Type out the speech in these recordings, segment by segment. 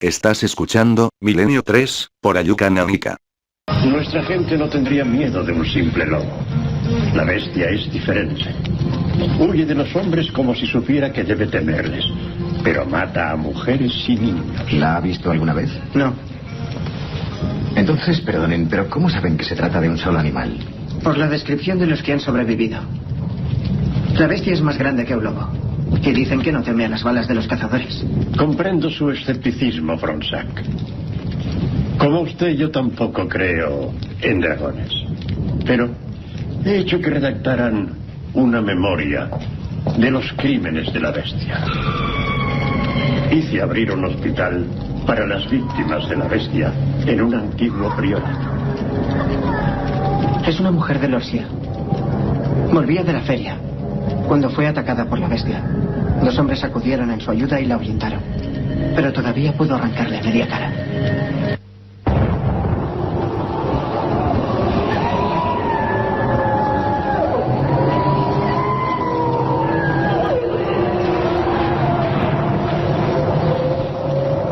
Estás escuchando Milenio 3, por Ayuka Nanika. Nuestra gente no tendría miedo de un simple lobo. La bestia es diferente. Huye de los hombres como si supiera que debe temerles, pero mata a mujeres y niños. ¿La ha visto alguna vez? No. Entonces, perdonen, pero ¿cómo saben que se trata de un solo animal? Por la descripción de los que han sobrevivido. La bestia es más grande que un lobo. Y dicen que no teme a las balas de los cazadores. Comprendo su escepticismo, Fronsac. Como usted, yo tampoco creo en dragones. Pero he hecho que redactaran una memoria de los crímenes de la bestia. Hice abrir un hospital para las víctimas de la bestia en un antiguo priorato. Es una mujer de Lorsia. Volvía de la feria cuando fue atacada por la bestia. Los hombres acudieron en su ayuda y la ahuyentaron. Pero todavía pudo arrancarle media cara.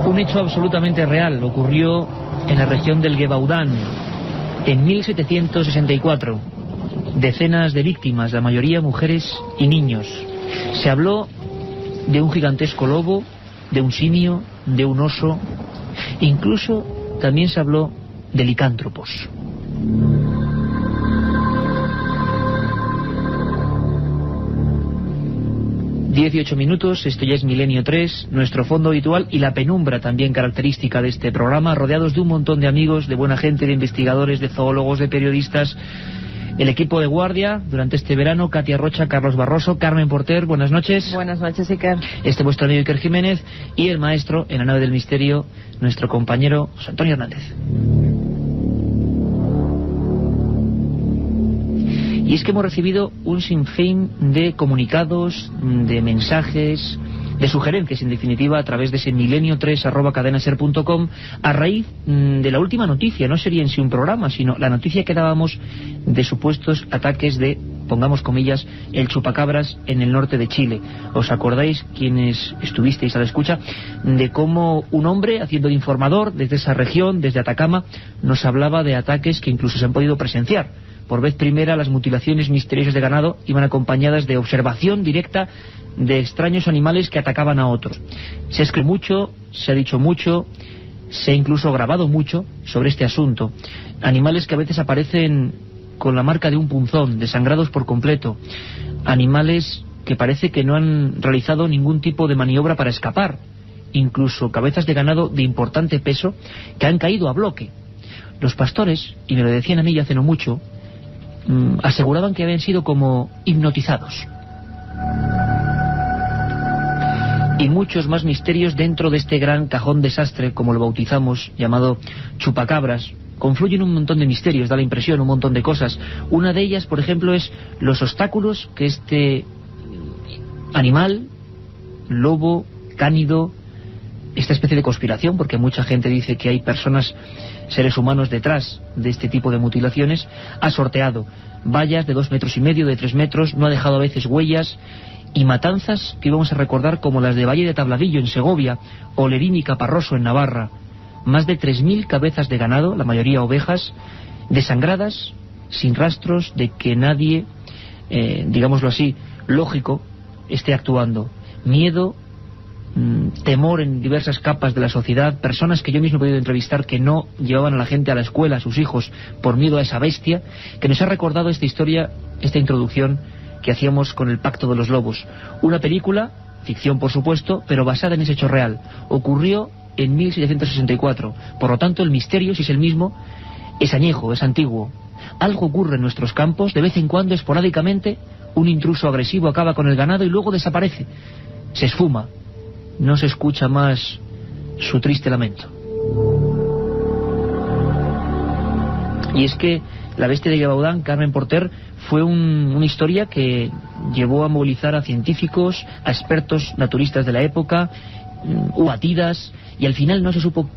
Un hecho absolutamente real ocurrió en la región del Gebaudán en 1764. Decenas de víctimas, la mayoría mujeres y niños. Se habló de un gigantesco lobo, de un simio, de un oso. Incluso también se habló de licántropos. ...18 esto ya es Milenio 3, nuestro fondo habitual y la penumbra también característica de este programa, rodeados de un montón de amigos, de buena gente, de investigadores, de zoólogos, de periodistas, el equipo de guardia durante este verano, Katia Rocha, Carlos Barroso, Carmen Porter, buenas noches. Buenas noches, Iker. Vuestro amigo Iker Jiménez y el maestro en la nave del misterio, nuestro compañero José Antonio Hernández. Y es que hemos recibido un sinfín de comunicados, de mensajes, de sugerencias, en definitiva, a través de ese milenio3@cadenaser.com, a raíz de la última noticia. No sería en sí un programa, sino la noticia que dábamos de supuestos ataques de, pongamos comillas, el chupacabras en el norte de Chile. ¿Os acordáis, quienes estuvisteis a la escucha, de cómo un hombre, haciendo de informador desde esa región, desde Atacama, nos hablaba de ataques que incluso se han podido presenciar? Por vez primera, las mutilaciones misteriosas de ganado iban acompañadas de observación directa de extraños animales que atacaban a otros. Se escribe mucho, se ha dicho mucho, se ha incluso grabado mucho sobre este asunto. Animales que a veces aparecen con la marca de un punzón, desangrados por completo. Animales que parece que no han realizado ningún tipo de maniobra para escapar. Incluso cabezas de ganado de importante peso que han caído a bloque. Los pastores, y me lo decían a mí ya hace no mucho, aseguraban que habían sido como hipnotizados. Y muchos más misterios dentro de este gran cajón desastre, como lo bautizamos, llamado chupacabras. Confluyen un montón de misterios, da la impresión, un montón de cosas. Una de ellas, por ejemplo, es los obstáculos que este animal, lobo, cánido, esta especie de conspiración, porque mucha gente dice que hay personas, seres humanos detrás de este tipo de mutilaciones, ha sorteado vallas de 2,5 metros, de 3 metros, no ha dejado a veces huellas, y matanzas que íbamos a recordar como las de Valle de Tabladillo en Segovia, o Lerín y Caparroso en Navarra. Más de 3.000 cabezas de ganado, la mayoría ovejas, desangradas, sin rastros de que nadie, digámoslo así, lógico, esté actuando. Miedo, temor en diversas capas de la sociedad, personas que yo mismo he podido entrevistar que no llevaban a la gente a la escuela, a sus hijos, por miedo a esa bestia, que nos ha recordado esta historia, esta introducción que hacíamos con El Pacto de los Lobos. Una película, ficción por supuesto, pero basada en ese hecho real. Ocurrió en 1764, por lo tanto el misterio, si es el mismo, es añejo, es antiguo. Algo ocurre en nuestros campos, de vez en cuando, esporádicamente, un intruso agresivo acaba con el ganado y luego desaparece, se esfuma. No se escucha más su triste lamento. Y es que la bestia de Gebaudán, Carmen Porter, fue una historia que llevó a movilizar a científicos, a expertos naturistas de la época, hubo batidas, y al final no se supo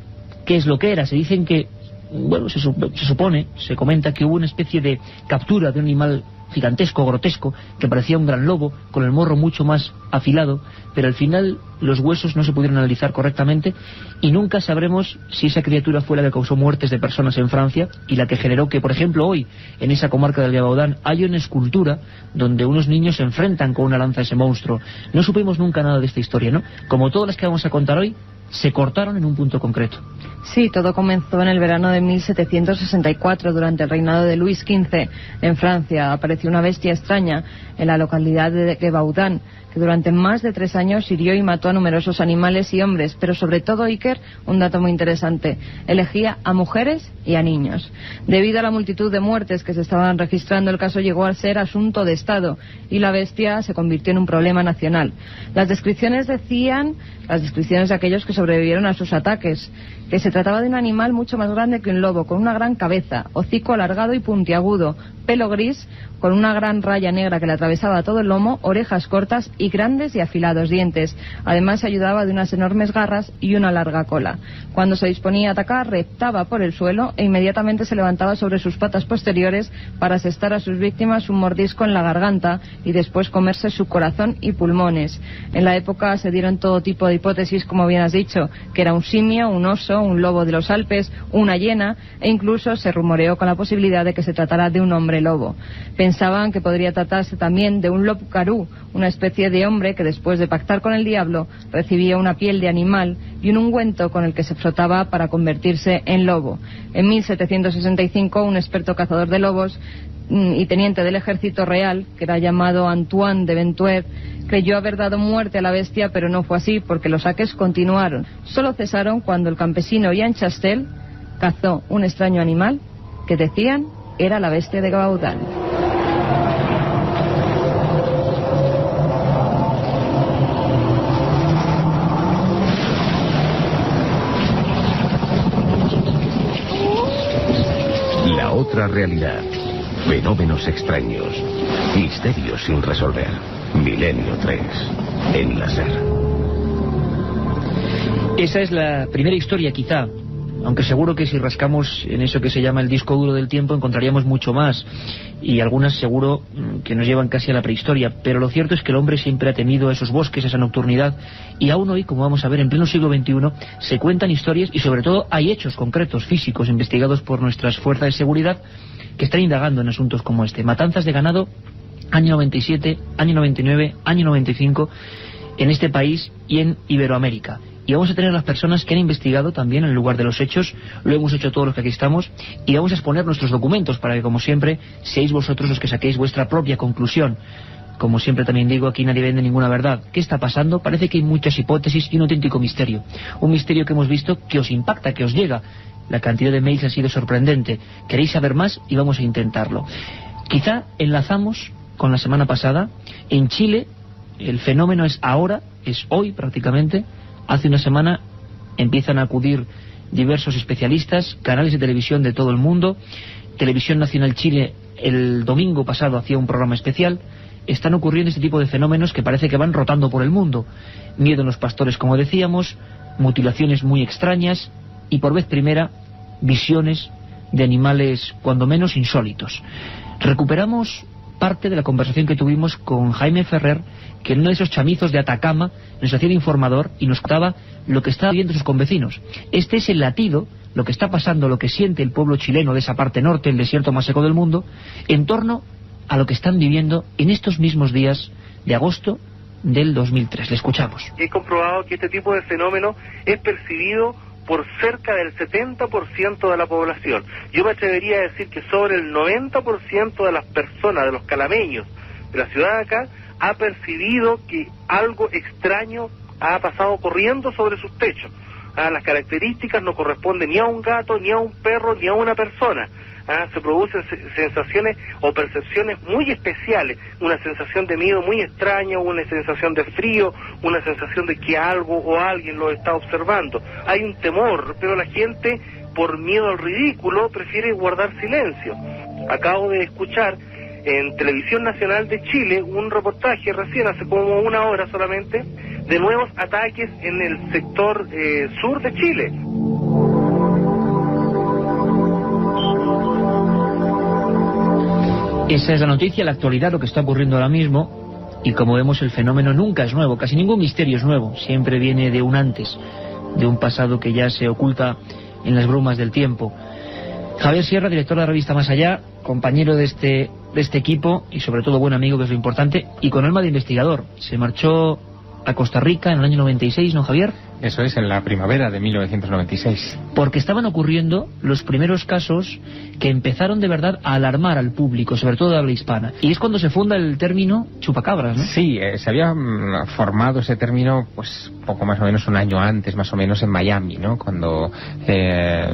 qué es lo que era. Se dicen que bueno, se supone, se comenta que hubo una especie de captura de un animal gigantesco, grotesco, que parecía un gran lobo, con el morro mucho más afilado, pero al final los huesos no se pudieron analizar correctamente y nunca sabremos si esa criatura fue la que causó muertes de personas en Francia y la que generó que, por ejemplo, hoy, en esa comarca del Gavaudan, hay una escultura donde unos niños se enfrentan con una lanza a ese monstruo. No supimos nunca nada de esta historia, ¿no? Como todas las que vamos a contar hoy, se cortaron en un punto concreto. Sí, todo comenzó en el verano de 1764, durante el reinado de Luis XV. En Francia apareció una bestia extraña en la localidad de Gevaudan, que durante más de 3 años hirió y mató a numerosos animales y hombres, pero sobre todo, Iker, un dato muy interesante, elegía a mujeres y a niños. Debido a la multitud de muertes que se estaban registrando, el caso llegó a ser asunto de Estado y la bestia se convirtió en un problema nacional. Las descripciones de aquellos que sobrevivieron a sus ataques, que se trataba de un animal mucho más grande que un lobo, con una gran cabeza, hocico alargado y puntiagudo, pelo gris, con una gran raya negra que le atravesaba todo el lomo, orejas cortas y grandes y afilados dientes. Además se ayudaba de unas enormes garras y una larga cola. Cuando se disponía a atacar, reptaba por el suelo e inmediatamente se levantaba sobre sus patas posteriores para asestar a sus víctimas un mordisco en la garganta y después comerse su corazón y pulmones. En la época se dieron todo tipo de hipótesis, como bien has dicho, que era un simio, un oso, un lobo de los Alpes, una hiena, e incluso se rumoreó con la posibilidad de que se tratara de un hombre lobo. Pensaban que podría tratarse también de un lobcarú, una especie de hombre que después de pactar con el diablo recibía una piel de animal y un ungüento con el que se frotaba para convertirse en lobo. En 1765 un experto cazador de lobos y teniente del ejército real, que era llamado Antoine de Ventuer, creyó haber dado muerte a la bestia, pero no fue así porque los saques continuaron. Solo cesaron cuando el campesino Jean Chastel cazó un extraño animal que decían era la bestia de Gavaudan. La otra realidad. Fenómenos extraños. Misterios sin resolver. Milenio 3. En la SER. Esa es la primera historia, quizá. Aunque seguro que si rascamos en eso que se llama el disco duro del tiempo encontraríamos mucho más. Y algunas seguro que nos llevan casi a la prehistoria. Pero lo cierto es que el hombre siempre ha temido esos bosques, esa nocturnidad. Y aún hoy, como vamos a ver, en pleno siglo XXI, se cuentan historias y sobre todo hay hechos concretos, físicos, investigados por nuestras fuerzas de seguridad que están indagando en asuntos como este. Matanzas de ganado, año 97, año 99, año 95, en este país y en Iberoamérica. Y vamos a tener las personas que han investigado también en el lugar de los hechos, lo hemos hecho todos los que aquí estamos, y vamos a exponer nuestros documentos para que, como siempre, seáis vosotros los que saquéis vuestra propia conclusión. Como siempre también digo, aquí nadie vende ninguna verdad. ¿Qué está pasando? Parece que hay muchas hipótesis y un auténtico misterio. Un misterio que hemos visto que os impacta, que os llega. La cantidad de mails ha sido sorprendente. ¿Queréis saber más? Y vamos a intentarlo. Quizá enlazamos con la semana pasada. En Chile, el fenómeno es ahora, es hoy prácticamente. Hace una semana empiezan a acudir diversos especialistas, canales de televisión de todo el mundo. Televisión Nacional Chile el domingo pasado hacía un programa especial. Están ocurriendo este tipo de fenómenos que parece que van rotando por el mundo. Miedo en los pastores, como decíamos, mutilaciones muy extrañas y por vez primera visiones de animales cuando menos insólitos. Recuperamos parte de la conversación que tuvimos con Jaime Ferrer, que en uno de esos chamizos de Atacama nos hacía de informador y nos contaba lo que estaba viendo sus convecinos. Este es el latido, lo que está pasando, lo que siente el pueblo chileno de esa parte norte, el desierto más seco del mundo, en torno a lo que están viviendo en estos mismos días de agosto del 2003. Le escuchamos. He comprobado que este tipo de fenómeno es percibido por cerca del 70% de la población. Yo me atrevería a decir que sobre el 90% de las personas, de los calameños de la ciudad de acá, ha percibido que algo extraño ha pasado corriendo sobre sus techos. Las características no corresponden ni a un gato, ni a un perro, ni a una persona. Se producen sensaciones o percepciones muy especiales, una sensación de miedo muy extraña, una sensación de frío, una sensación de que algo o alguien lo está observando. Hay un temor, pero la gente, por miedo al ridículo, prefiere guardar silencio. Acabo de escuchar en Televisión Nacional de Chile un reportaje recién, hace como una hora solamente, de nuevos ataques en el sector sur de Chile. Esa es la noticia, la actualidad, lo que está ocurriendo ahora mismo. Y como vemos, el fenómeno nunca es nuevo, casi ningún misterio es nuevo. Siempre viene de un antes, de un pasado que ya se oculta en las brumas del tiempo. Javier Sierra, director de la revista Más Allá, compañero de este equipo y sobre todo buen amigo, que es lo importante, y con alma de investigador. Se marchó a Costa Rica en el año 96, ¿no, Javier? Eso es, en la primavera de 1996. Porque estaban ocurriendo los primeros casos que empezaron de verdad a alarmar al público, sobre todo de habla hispana. Y es cuando se funda el término chupacabras, ¿no? Sí, se había formado ese término pues poco más o menos un año antes, más o menos en Miami, ¿no? Cuando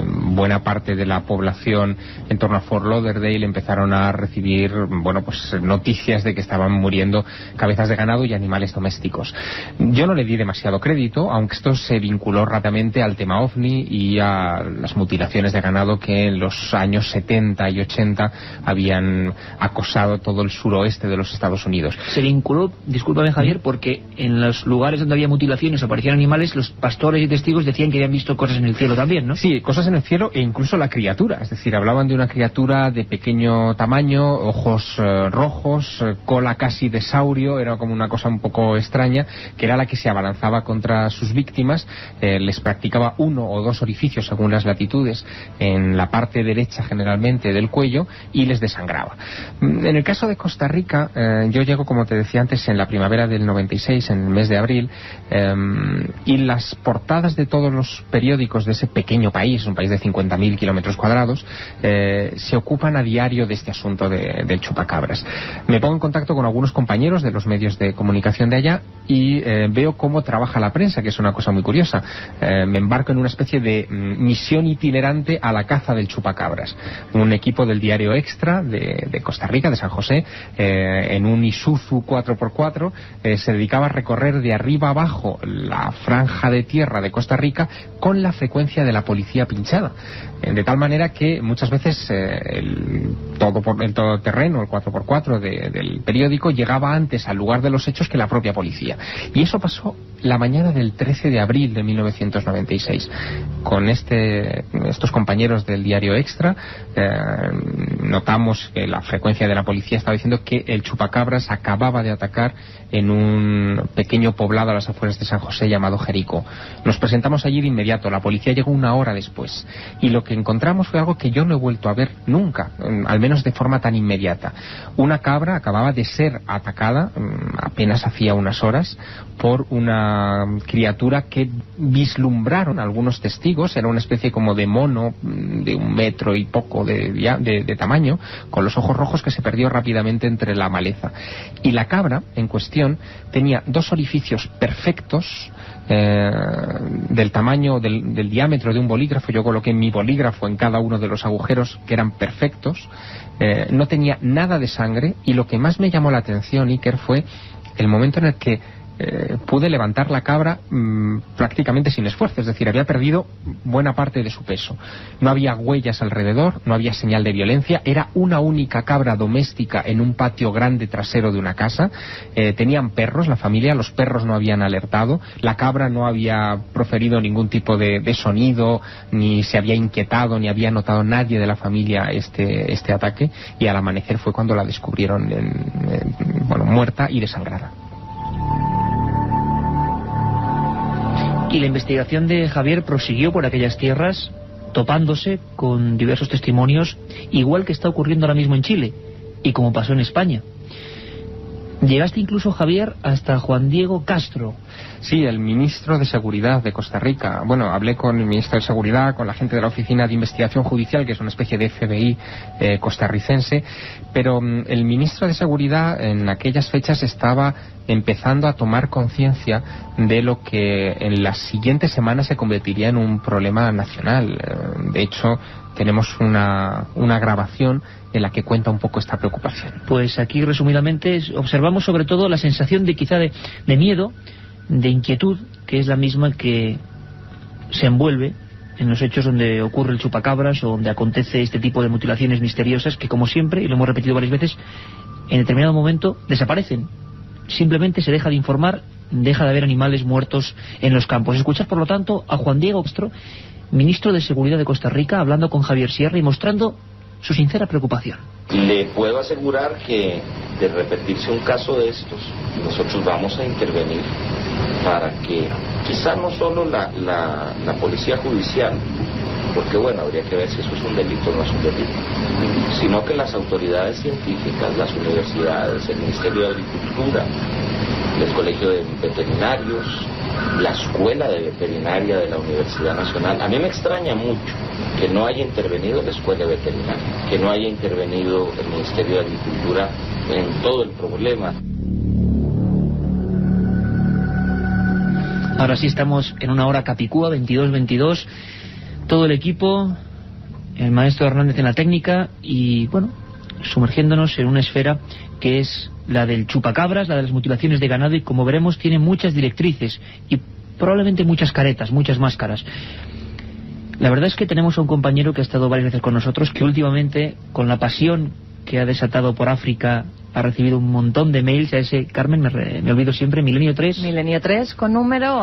buena parte de la población en torno a Fort Lauderdale empezaron a recibir, bueno, pues noticias de que estaban muriendo cabezas de ganado y animales domésticos. Yo no le di demasiado crédito, aunque esto se vinculó rápidamente al tema OVNI y a las mutilaciones de ganado que en los años 70 y 80 habían acosado todo el suroeste de los Estados Unidos. Se vinculó, discúlpame Javier, porque en los lugares donde había mutilaciones o aparecían animales, los pastores y testigos decían que habían visto cosas en el cielo también, ¿no? Sí, cosas en el cielo e incluso la criatura, es decir, hablaban de una criatura de pequeño tamaño, ojos rojos, cola casi de saurio, era como una cosa un poco extraña, que era la que se abalanzaba contra sus víctimas, les practicaba 1 o 2 orificios según las latitudes en la parte derecha generalmente del cuello y les desangraba. En el caso de Costa Rica, yo llego, como te decía antes, en la primavera del 96, en el mes de abril, y las portadas de todos los periódicos de ese pequeño país, un país de 50.000 kilómetros cuadrados, se ocupan a diario de este asunto del chupacabras. Me pongo en contacto con algunos compañeros de los medios de comunicación de allá y veo cómo trabaja la prensa, que es una cosa muy curiosa. Me embarco en una especie de misión itinerante a la caza del chupacabras. Un equipo del diario Extra de Costa Rica, de San José, en un Isuzu 4x4, se dedicaba a recorrer de arriba abajo la franja de tierra de Costa Rica con la frecuencia de la policía pinchada. De tal manera que muchas veces el todoterreno, el 4x4 del periódico, llegaba antes al lugar de los hechos que la propia policía. Y eso pasó la mañana del 13 de abril de 1996. Con estos compañeros del diario Extra notamos que la frecuencia de la policía estaba diciendo que el chupacabras acababa de atacar en un pequeño poblado a las afueras de San José llamado Jericó. Nos presentamos allí de inmediato. La policía llegó 1 hora después y lo que encontramos fue algo que yo no he vuelto a ver nunca, al menos de forma tan inmediata. Una cabra acababa de ser atacada apenas hacía unas horas por una criatura que vislumbraron algunos testigos. Era una especie como de mono de 1 metro y poco de tamaño, con los ojos rojos, que se perdió rápidamente entre la maleza. Y la cabra en cuestión tenía 2 orificios perfectos, del tamaño, del diámetro de un bolígrafo. Yo coloqué mi bolígrafo en cada uno de los agujeros, que eran perfectos. No tenía nada de sangre, y lo que más me llamó la atención, Iker, fue el momento en el que pude levantar la cabra prácticamente sin esfuerzo, es decir, había perdido buena parte de su peso. No había huellas alrededor, no había señal de violencia, era una única cabra doméstica en un patio grande trasero de una casa. Tenían perros, la familia, los perros no habían alertado, la cabra no había proferido ningún tipo de sonido, ni se había inquietado, ni había notado nadie de la familia este ataque, y al amanecer fue cuando la descubrieron muerta y desangrada. Y la investigación de Javier prosiguió por aquellas tierras, topándose con diversos testimonios, igual que está ocurriendo ahora mismo en Chile, y como pasó en España. Llegaste incluso, Javier, hasta Juan Diego Castro. Sí, el ministro de Seguridad de Costa Rica. Bueno, hablé con el ministro de Seguridad, con la gente de la Oficina de Investigación Judicial, que es una especie de FBI costarricense, pero el ministro de Seguridad en aquellas fechas estaba empezando a tomar conciencia de lo que en las siguientes semanas se convertiría en un problema nacional. De hecho, tenemos una grabación en la que cuenta un poco esta preocupación. Pues aquí, resumidamente, observamos sobre todo la sensación de quizá de miedo, de inquietud, que es la misma que se envuelve en los hechos donde ocurre el chupacabras o donde acontece este tipo de mutilaciones misteriosas que, como siempre, y lo hemos repetido varias veces, en determinado momento desaparecen. Simplemente se deja de informar, deja de haber animales muertos en los campos. Escuchad, por lo tanto, a Juan Diego Castro, ministro de Seguridad de Costa Rica, hablando con Javier Sierra y mostrando su sincera preocupación. Le puedo asegurar que de repetirse un caso de estos, nosotros vamos a intervenir para que quizá no solo la policía judicial, porque bueno, habría que ver si eso es un delito o no es un delito, sino que las autoridades científicas, las universidades, el Ministerio de Agricultura, el Colegio de Veterinarios, la Escuela de Veterinaria de la Universidad Nacional. A mí me extraña mucho que no haya intervenido la Escuela de Veterinaria, que no haya intervenido el Ministerio de Agricultura en todo el problema. Ahora sí estamos en una hora capicúa, 22:22. Todo el equipo, el maestro Hernández en la técnica y, bueno, sumergiéndonos en una esfera que es la del chupacabras, la de las mutilaciones de ganado, y como veremos tiene muchas directrices y probablemente muchas caretas, muchas máscaras. La verdad es que tenemos a un compañero que ha estado varias veces con nosotros, que últimamente, con la pasión que ha desatado por África, ha recibido un montón de mails a ese, Carmen, me olvido siempre, Milenio 3. Milenio 3 con número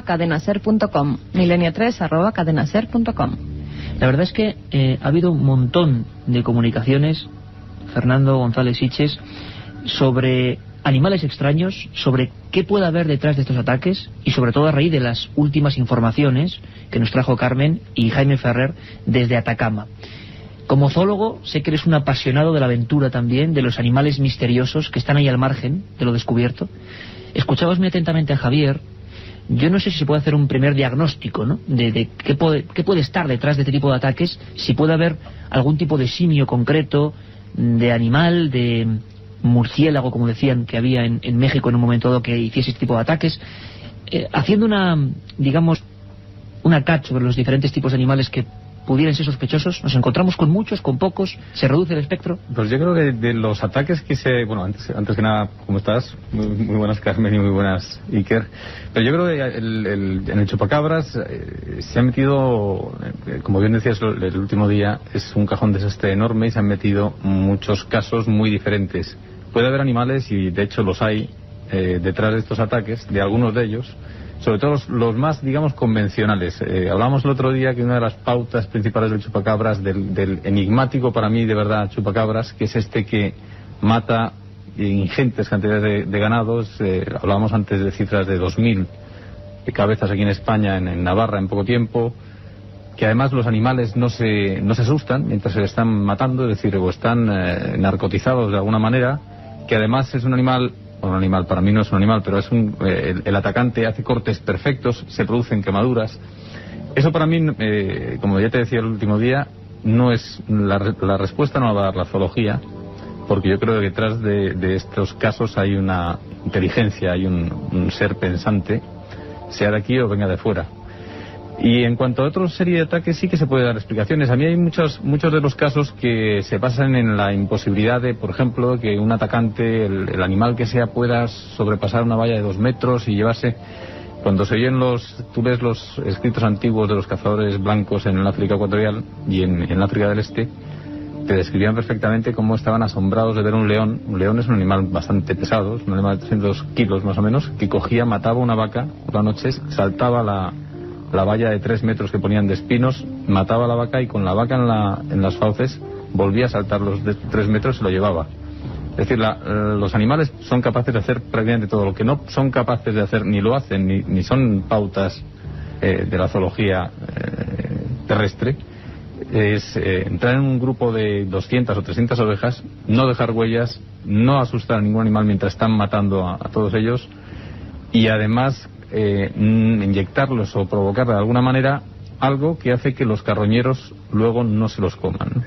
@cadenaser.com. Milenio 3 @cadenaser.com. La verdad es que ha habido un montón de comunicaciones, Fernando González Siches, sobre animales extraños, sobre qué puede haber detrás de estos ataques y sobre todo a raíz de las últimas informaciones que nos trajo Carmen y Jaime Ferrer desde Atacama. Como zoólogo, sé que eres un apasionado de la aventura también, de los animales misteriosos que están ahí al margen de lo descubierto. Escuchabas muy atentamente a Javier. Yo no sé si se puede hacer un primer diagnóstico, ¿no?, de qué puede estar detrás de este tipo de ataques, si puede haber algún tipo de simio concreto, de animal, de murciélago, como decían que había en México en un momento dado que hiciese este tipo de ataques, haciendo una catch sobre los diferentes tipos de animales que pudieran ser sospechosos. Nos encontramos con muchos, con pocos, se reduce el espectro. Pues yo creo que de los ataques que bueno, antes que nada, ¿cómo estás? Muy buenas, Carmen, y muy buenas, Iker. Pero yo creo que en el chupacabras se ha metido, como bien decías el último día, es un cajón desastre enorme y se han metido muchos casos muy diferentes. Puede haber animales, y de hecho los hay, detrás de estos ataques, de algunos de ellos, sobre todo los más, digamos, convencionales. Hablábamos el otro día que una de las pautas principales del chupacabras, del enigmático para mí de verdad chupacabras, que es este que mata ingentes cantidades de ganados. Hablábamos antes de cifras de 2.000 cabezas aquí en España, en Navarra, en poco tiempo, que además los animales no se asustan mientras se están matando, es decir, o están narcotizados de alguna manera, que además es un animal para mí no es un animal, pero es el atacante hace cortes perfectos, se producen quemaduras. Eso para mí, como ya te decía el último día, no es la respuesta, no la va a dar la zoología, porque yo creo que detrás de estos casos hay una inteligencia, hay un ser pensante, sea de aquí o venga de fuera. Y en cuanto a otra serie de ataques sí que se puede dar explicaciones. A mí hay muchos de los casos que se basan en la imposibilidad de, por ejemplo, que un atacante, el animal que sea, pueda sobrepasar una valla de 2 metros y llevarse. Cuando se oyen tú ves los escritos antiguos de los cazadores blancos en el África ecuatorial y en el África del Este, te describían perfectamente cómo estaban asombrados de ver un león. Un león es un animal bastante pesado, es un animal de 300 kilos más o menos, que cogía, mataba una vaca por la noche, saltaba la valla de 3 metros que ponían de espinos, mataba a la vaca y con la vaca en las fauces volvía a saltar los de 3 metros y se lo llevaba. Es decir, los animales son capaces de hacer prácticamente todo. Lo que no son capaces de hacer, ni lo hacen, ni son pautas de la zoología terrestre, es entrar en un grupo de 200 o 300 ovejas, no dejar huellas, no asustar a ningún animal mientras están matando a todos ellos, y además inyectarlos o provocar de alguna manera algo que hace que los carroñeros luego no se los coman.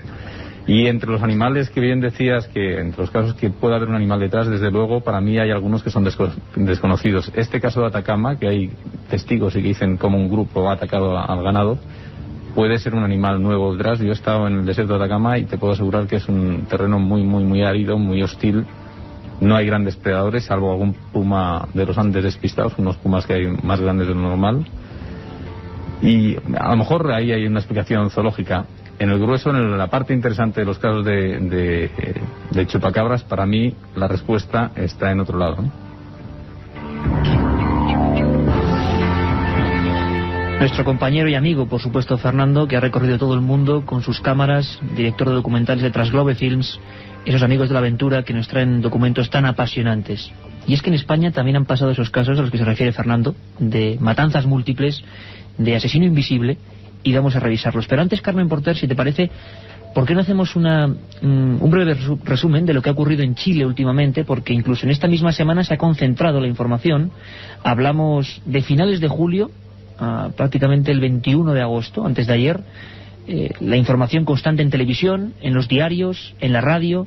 Y entre los animales que bien decías, que entre los casos que puede haber un animal detrás, desde luego para mí hay algunos que son desconocidos. Este caso de Atacama, que hay testigos y que dicen cómo un grupo ha atacado al ganado, puede ser un animal nuevo detrás. Yo he estado en el desierto de Atacama y te puedo asegurar que es un terreno muy, muy, muy árido, muy hostil. No hay grandes predadores, salvo algún puma de los Andes despistados, unos pumas que hay más grandes de lo normal. Y a lo mejor ahí hay una explicación zoológica. En el grueso, en la parte interesante de los casos de chupacabras, para mí la respuesta está en otro lado, ¿no? Nuestro compañero y amigo, por supuesto, Fernando, que ha recorrido todo el mundo con sus cámaras, director de documentales de Transglobe Films, esos amigos de la aventura que nos traen documentos tan apasionantes. Y es que en España también han pasado esos casos a los que se refiere Fernando, de matanzas múltiples, de asesino invisible, y vamos a revisarlos. Pero antes, Carmen Porter, si te parece, ¿por qué no hacemos un breve resumen de lo que ha ocurrido en Chile últimamente? Porque incluso en esta misma semana se ha concentrado la información. Hablamos de finales de julio, prácticamente el 21 de agosto, antes de ayer, la información constante en televisión, en los diarios, en la radio,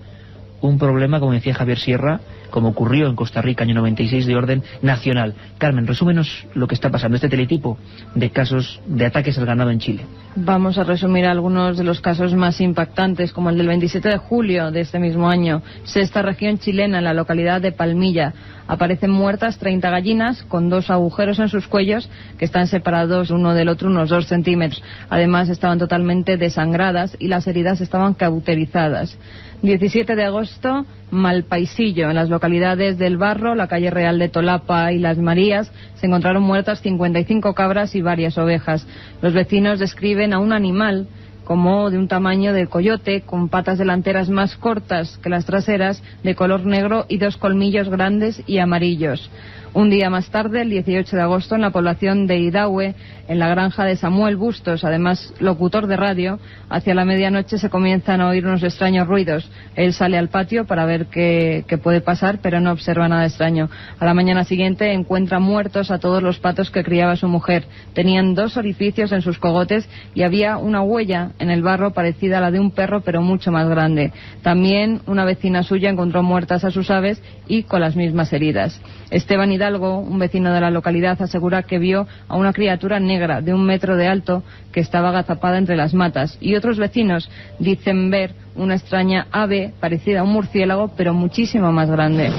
un problema, como decía Javier Sierra, como ocurrió en Costa Rica, año 96, de orden nacional. Carmen, resúmenos lo que está pasando, este teletipo de casos de ataques al ganado en Chile. Vamos a resumir algunos de los casos más impactantes, como el del 27 de julio de este mismo año. Sexta región chilena, en la localidad de Palmilla. Aparecen muertas 30 gallinas con 2 agujeros en sus cuellos que están separados uno del otro unos 2 centímetros. Además estaban totalmente desangradas y las heridas estaban cauterizadas. 17 de agosto, Malpaisillo, en las localidades del Barro, la calle Real de Tolapa y Las Marías, se encontraron muertas 55 cabras y varias ovejas. Los vecinos describen a un animal como de un tamaño de coyote, con patas delanteras más cortas que las traseras, de color negro y 2 colmillos grandes y amarillos. Un día más tarde, el 18 de agosto, en la población de Idahue, en la granja de Samuel Bustos, además locutor de radio, hacia la medianoche se comienzan a oír unos extraños ruidos. Él sale al patio para ver qué puede pasar, pero no observa nada extraño. A la mañana siguiente encuentra muertos a todos los patos que criaba su mujer. Tenían 2 orificios en sus cogotes y había una huella en el barro parecida a la de un perro, pero mucho más grande. También una vecina suya encontró muertas a sus aves y con las mismas heridas. Esteban Hidalgo, un vecino de la localidad, asegura que vio a una criatura negra de 1 metro de alto que estaba agazapada entre las matas, y otros vecinos dicen ver una extraña ave parecida a un murciélago pero muchísimo más grande.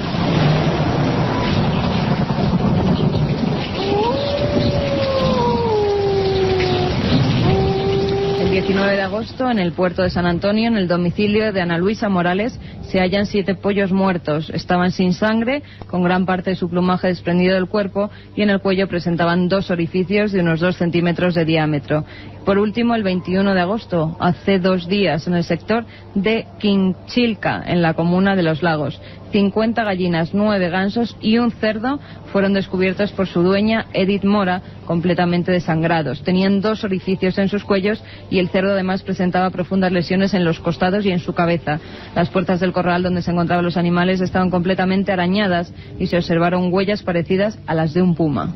El 19 de agosto, en el puerto de San Antonio, en el domicilio de Ana Luisa Morales, se hallan 7 pollos muertos. Estaban sin sangre, con gran parte de su plumaje desprendido del cuerpo, y en el cuello presentaban 2 orificios de unos 2 centímetros de diámetro. Por último, el 21 de agosto, hace 2 días, en el sector de Quinchilca, en la comuna de Los Lagos, 50 gallinas, 9 gansos y un cerdo fueron descubiertos por su dueña, Edith Mora, completamente desangrados. Tenían 2 orificios en sus cuellos y el cerdo además presentaba profundas lesiones en los costados y en su cabeza. Las puertas del corral donde se encontraban los animales estaban completamente arañadas y se observaron huellas parecidas a las de un puma.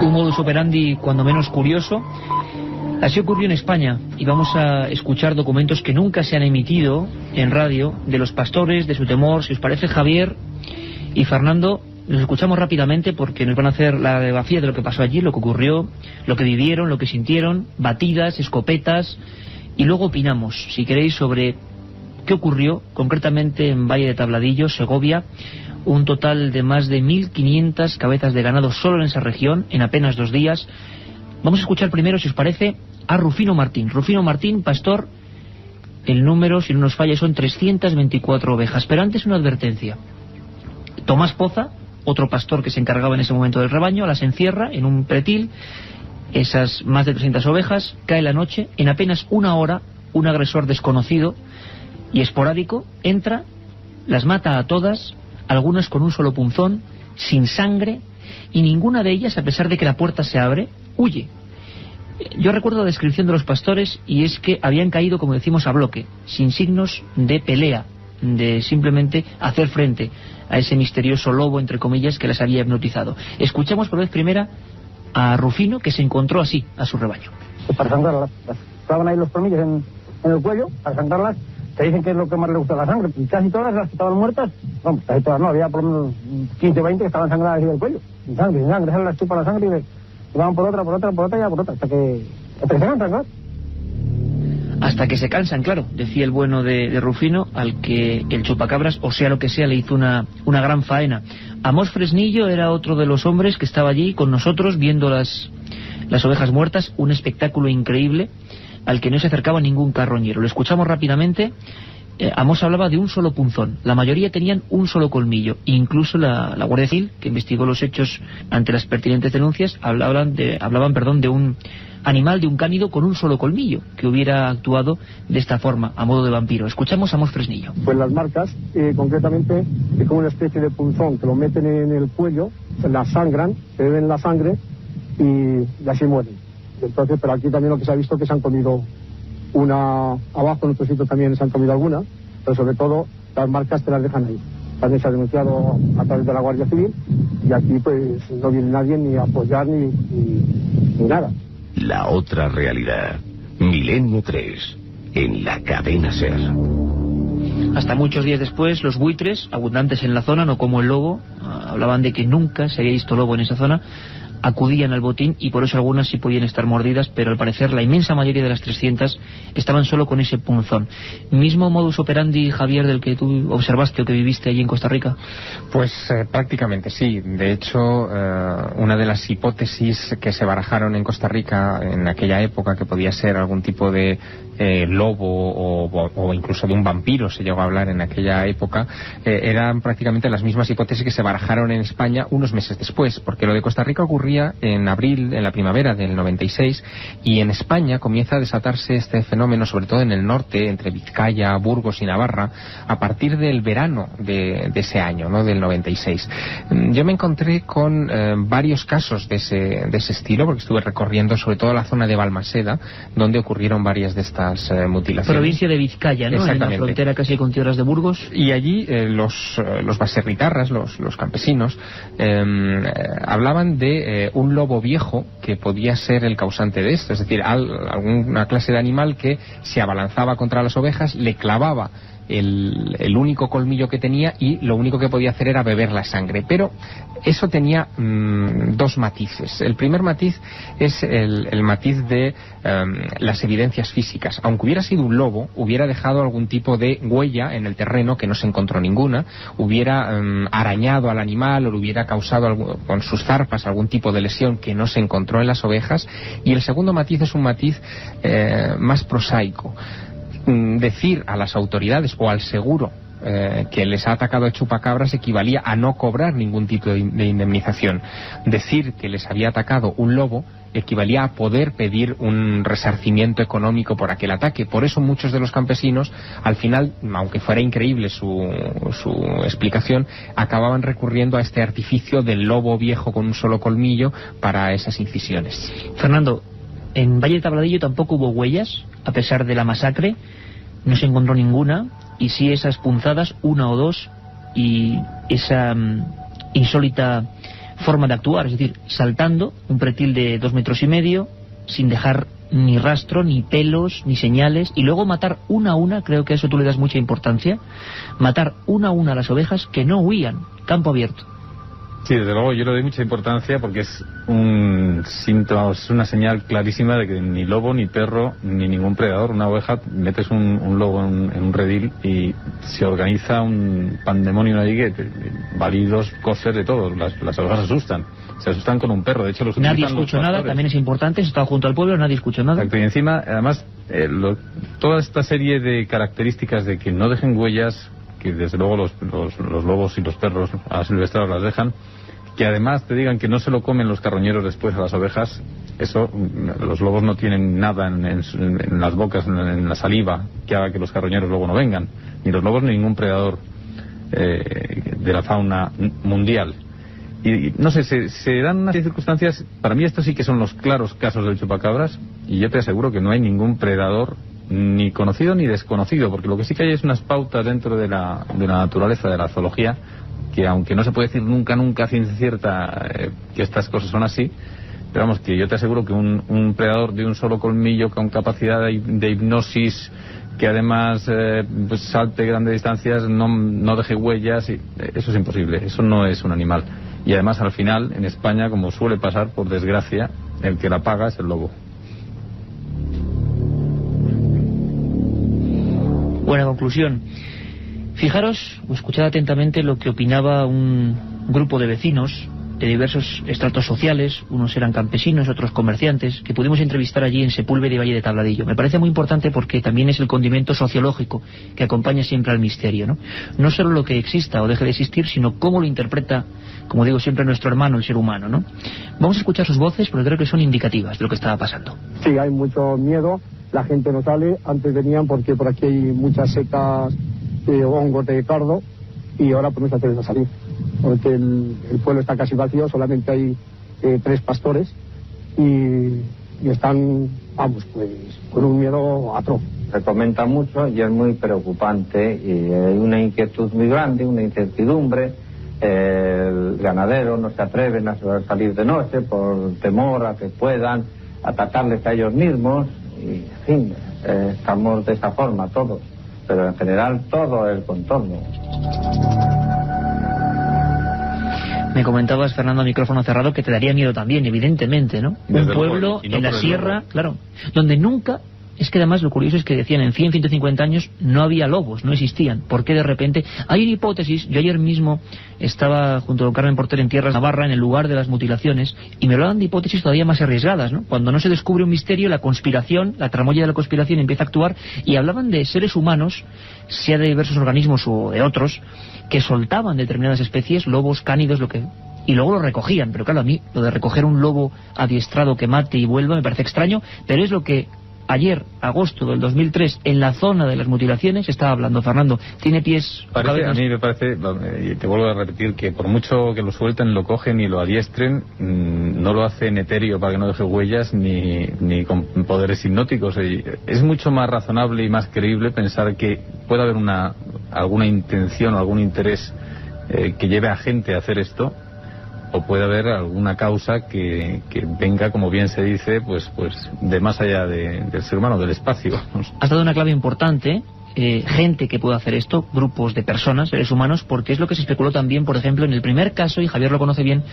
Un modus operandi cuando menos curioso. Así ocurrió en España, y vamos a escuchar documentos que nunca se han emitido en radio de los pastores, de su temor. Si os parece, Javier y Fernando, los escuchamos rápidamente porque nos van a hacer la biografía de lo que pasó allí, lo que ocurrió, lo que vivieron, lo que sintieron, batidas, escopetas, y luego opinamos, si queréis, sobre qué ocurrió concretamente en Valle de Tabladillo, Segovia. Un total de más de 1.500 cabezas de ganado solo en esa región, en apenas 2 días. Vamos a escuchar primero, si os parece, a Rufino Martín. Rufino Martín, pastor, el número, si no nos falla, son 324 ovejas. Pero antes una advertencia. Tomás Poza, otro pastor que se encargaba en ese momento del rebaño, las encierra en un pretil. Esas más de 300 ovejas, cae la noche, en apenas 1 hora, un agresor desconocido y esporádico entra, las mata a todas, algunas con un solo punzón, sin sangre, y ninguna de ellas, a pesar de que la puerta se abre, huye. Yo recuerdo la descripción de los pastores, y es que habían caído, como decimos, a bloque, sin signos de pelea, de simplemente hacer frente a ese misterioso lobo, entre comillas, que las había hipnotizado. Escuchamos por vez primera a Rufino, que se encontró así a su rebaño. Para sangrarlas, estaban ahí los tornillos en el cuello, para sangrarlas. Te dicen que es lo que más le gusta la sangre, y casi todas las que estaban muertas, no, casi todas no, había por lo menos 15 o 20 que estaban sangradas así del cuello, sin sangre, esas las chupa la sangre y van por otra, hasta que se cansan, ¿no? Hasta que se cansan, claro, decía el bueno de Rufino, al que el chupacabras, o sea lo que sea, le hizo una gran faena. Amós Fresnillo era otro de los hombres que estaba allí con nosotros viendo las ovejas muertas, un espectáculo increíble al que no se acercaba ningún carroñero. Lo escuchamos rápidamente Amos hablaba de un solo punzón. La mayoría tenían un solo colmillo. Incluso la Guardia Civil, que investigó los hechos ante las pertinentes denuncias, hablaban de un animal, de un cánido con un solo colmillo, que hubiera actuado de esta forma, a modo de vampiro. Escuchamos a Amos Fresnillo. Pues las marcas, concretamente, es como una especie de punzón que lo meten en el cuello, se la sangran, se beben la sangre y así mueren. Entonces, pero aquí también lo que se ha visto es que se han comido una abajo, en otro sitio también se han comido algunas, pero sobre todo las marcas te las dejan ahí. También se ha denunciado a través de la Guardia Civil y aquí pues no viene nadie ni a apoyar ni nada. La otra realidad. Milenio 3. En la cadena SER. Hasta muchos días después, los buitres, abundantes en la zona, no como el lobo, hablaban de que nunca se había visto lobo en esa zona, acudían al botín y por eso algunas sí podían estar mordidas, pero al parecer la inmensa mayoría de las 300 estaban solo con ese punzón. ¿Mismo modus operandi, Javier, del que tú observaste o que viviste allí en Costa Rica? Pues prácticamente sí. De hecho, una de las hipótesis que se barajaron en Costa Rica en aquella época, que podía ser algún tipo de lobo o incluso de un vampiro, se llegó a hablar en aquella época, eran prácticamente las mismas hipótesis que se barajaron en España unos meses después, porque lo de Costa Rica ocurría en abril, en la primavera del 96, y en España comienza a desatarse este fenómeno, sobre todo en el norte, entre Vizcaya, Burgos y Navarra, a partir del verano de ese año, ¿no?, del 96. Yo me encontré con varios casos de ese estilo, porque estuve recorriendo sobre todo la zona de Balmaseda, donde ocurrieron varias de estas mutilaciones. Provincia de Vizcaya, ¿no?, en la frontera casi con tierras de Burgos. Y allí los baserritarras, los campesinos, hablaban de un lobo viejo que podía ser el causante de esto, es decir, alguna clase de animal que se abalanzaba contra las ovejas, le clavaba el único colmillo que tenía y lo único que podía hacer era beber la sangre. Pero eso tenía dos matices. El primer matiz es el matiz de las evidencias físicas. Aunque hubiera sido un lobo, hubiera dejado algún tipo de huella en el terreno, que no se encontró ninguna, hubiera arañado al animal o le hubiera causado con sus zarpas algún tipo de lesión que no se encontró en las ovejas. Y el segundo matiz es un matiz más prosaico. Decir a las autoridades o al seguro que les ha atacado el chupacabras equivalía a no cobrar ningún tipo de indemnización. Decir que les había atacado un lobo equivalía a poder pedir un resarcimiento económico por aquel ataque. Por eso muchos de los campesinos, al final, aunque fuera increíble su explicación, acababan recurriendo a este artificio del lobo viejo con un solo colmillo para esas incisiones. Fernando, en Valle de Tabladillo tampoco hubo huellas, a pesar de la masacre, no se encontró ninguna, y sí esas punzadas, una o dos, y esa insólita forma de actuar, es decir, saltando un pretil de 2,5 metros, sin dejar ni rastro, ni pelos, ni señales, y luego matar una a una, creo que a eso tú le das mucha importancia, matar una a una a las ovejas que no huían, campo abierto. Sí, desde luego yo le doy mucha importancia porque es un síntoma, es una señal clarísima de que ni lobo, ni perro, ni ningún predador, una oveja, metes un lobo en un redil y se organiza un pandemonio allí que balidos, coces, de todo. Las ovejas se asustan con un perro, de hecho los nadie escuchó nada, también es importante, se estaba junto al pueblo, nadie escuchó nada. Exacto, y encima, además, toda esta serie de características de que no dejen huellas, que desde luego los lobos y los perros asilvestrados las dejan, que además te digan que no se lo comen los carroñeros después a las ovejas, eso, los lobos no tienen nada en las bocas, en la saliva, que haga que los carroñeros luego no vengan, ni los lobos ni ningún predador de la fauna mundial. Y no sé, se dan unas circunstancias, para mí estos sí que son los claros casos del chupacabras, y yo te aseguro que no hay ningún predador ni conocido ni desconocido, porque lo que sí que hay es unas pautas dentro de la naturaleza, de la zoología, que aunque no se puede decir nunca a ciencia cierta que estas cosas son así, pero vamos, que yo te aseguro que un predador de un solo colmillo con capacidad de hipnosis, que además pues salte grandes distancias, no deje huellas, eso es imposible, eso no es un animal. Y además al final, en España, como suele pasar, por desgracia, el que la paga es el lobo. Buena conclusión. Fijaros, o escuchad atentamente lo que opinaba un grupo de vecinos de diversos estratos sociales, unos eran campesinos, otros comerciantes, que pudimos entrevistar allí en Sepúlveda y Valle de Tabladillo. Me parece muy importante porque también es el condimento sociológico que acompaña siempre al misterio, ¿no? No solo lo que exista o deje de existir, sino cómo lo interpreta, como digo siempre, nuestro hermano, el ser humano, ¿no? Vamos a escuchar sus voces porque creo que son indicativas de lo que estaba pasando. Sí, hay mucho miedo, la gente no sale, antes venían porque por aquí hay muchas setas, hongos de cardo, y ahora pues no se atreven a salir, porque el pueblo está casi vacío, solamente hay 3 pastores, y están, vamos, pues con un miedo atroz. Se comenta mucho y es muy preocupante, y hay una inquietud muy grande, una incertidumbre. El ganadero no se atreven a salir de noche por temor a que puedan atacarles a ellos mismos, y en fin, estamos de esa forma todos, pero en general todo el contorno. Me comentabas, Fernando, a micrófono cerrado, que te daría miedo también, evidentemente, ¿no? Un pueblo en la sierra, claro, donde nunca... Es que además lo curioso es que decían en 100, 150 años no había lobos, no existían. ¿Por qué de repente? Hay una hipótesis. Yo ayer mismo estaba junto con Carmen Porter en Tierras Navarra, en el lugar de las mutilaciones, y me hablaban de hipótesis todavía más arriesgadas, ¿no? Cuando no se descubre un misterio, la conspiración, la tramoya de la conspiración empieza a actuar, y hablaban de seres humanos, sea de diversos organismos o de otros, que soltaban determinadas especies, lobos, cánidos, lo que... y luego lo recogían. Pero claro, a mí lo de recoger un lobo adiestrado que mate y vuelva me parece extraño, pero es lo que ayer, agosto del 2003, en la zona de las mutilaciones, estaba hablando. Fernando, ¿tiene pies? A mí me parece, y te vuelvo a repetir, que por mucho que lo suelten, lo cogen y lo adiestren, no lo hacen etéreo para que no deje huellas ni con poderes hipnóticos. Es mucho más razonable y más creíble pensar que puede haber alguna intención o algún interés que lleve a gente a hacer esto, o puede haber alguna causa que venga, como bien se dice, pues de más allá del ser humano, del espacio. Has dado una clave importante, gente que puede hacer esto, grupos de personas, seres humanos, porque es lo que se especuló también, por ejemplo, en el primer caso, y Javier lo conoce bien,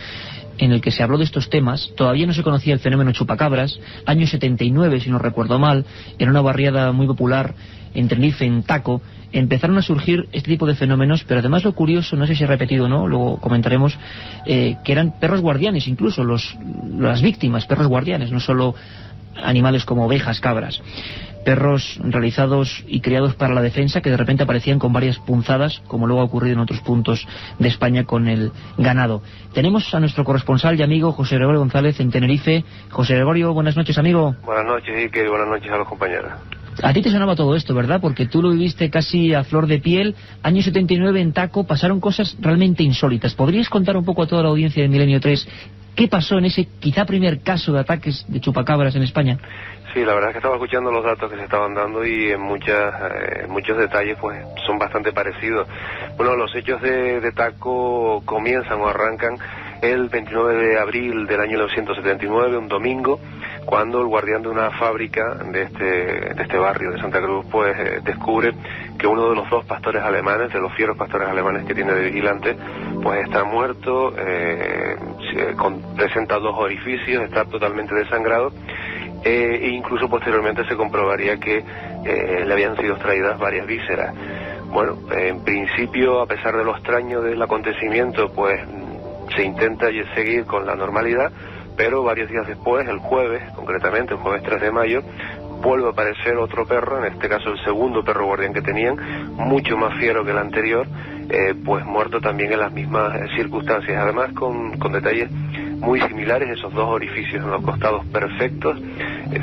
en el que se habló de estos temas. Todavía no se conocía el fenómeno chupacabras, año 79, si no recuerdo mal, en una barriada muy popular en Tenerife, en Taco, empezaron a surgir este tipo de fenómenos, pero además lo curioso, no sé si he repetido o no, luego comentaremos, que eran perros guardianes, incluso las víctimas, perros guardianes, no solo animales como ovejas, cabras. Perros realizados y criados para la defensa, que de repente aparecían con varias punzadas, como luego ha ocurrido en otros puntos de España con el ganado. Tenemos a nuestro corresponsal y amigo José Gregorio González en Tenerife. José Gregorio, buenas noches, amigo. Buenas noches, Iker, y buenas noches a los compañeros. A ti te sonaba todo esto, ¿verdad? Porque tú lo viviste casi a flor de piel. Año 79 en Taco pasaron cosas realmente insólitas. ¿Podrías contar un poco a toda la audiencia de Milenio 3 qué pasó en ese quizá primer caso de ataques de chupacabras en España? Sí, la verdad es que estaba escuchando los datos que se estaban dando y en muchos detalles pues son bastante parecidos. Bueno, los hechos de Taco comienzan o arrancan el 29 de abril del año 1979, un domingo, cuando el guardián de una fábrica de este barrio de Santa Cruz pues descubre que uno de los 2 pastores alemanes, de los fieros pastores alemanes que tiene de vigilante, pues está muerto, presenta 2 orificios, está totalmente desangrado, e incluso posteriormente se comprobaría que le habían sido extraídas varias vísceras. Bueno, en principio, a pesar de lo extraño del acontecimiento, pues se intenta seguir con la normalidad, pero varios días después, el jueves, concretamente el jueves 3 de mayo, vuelve a aparecer otro perro, en este caso el segundo perro guardián que tenían, mucho más fiero que el anterior, pues muerto también en las mismas circunstancias, además con detalles muy similares, esos 2 orificios en los costados perfectos,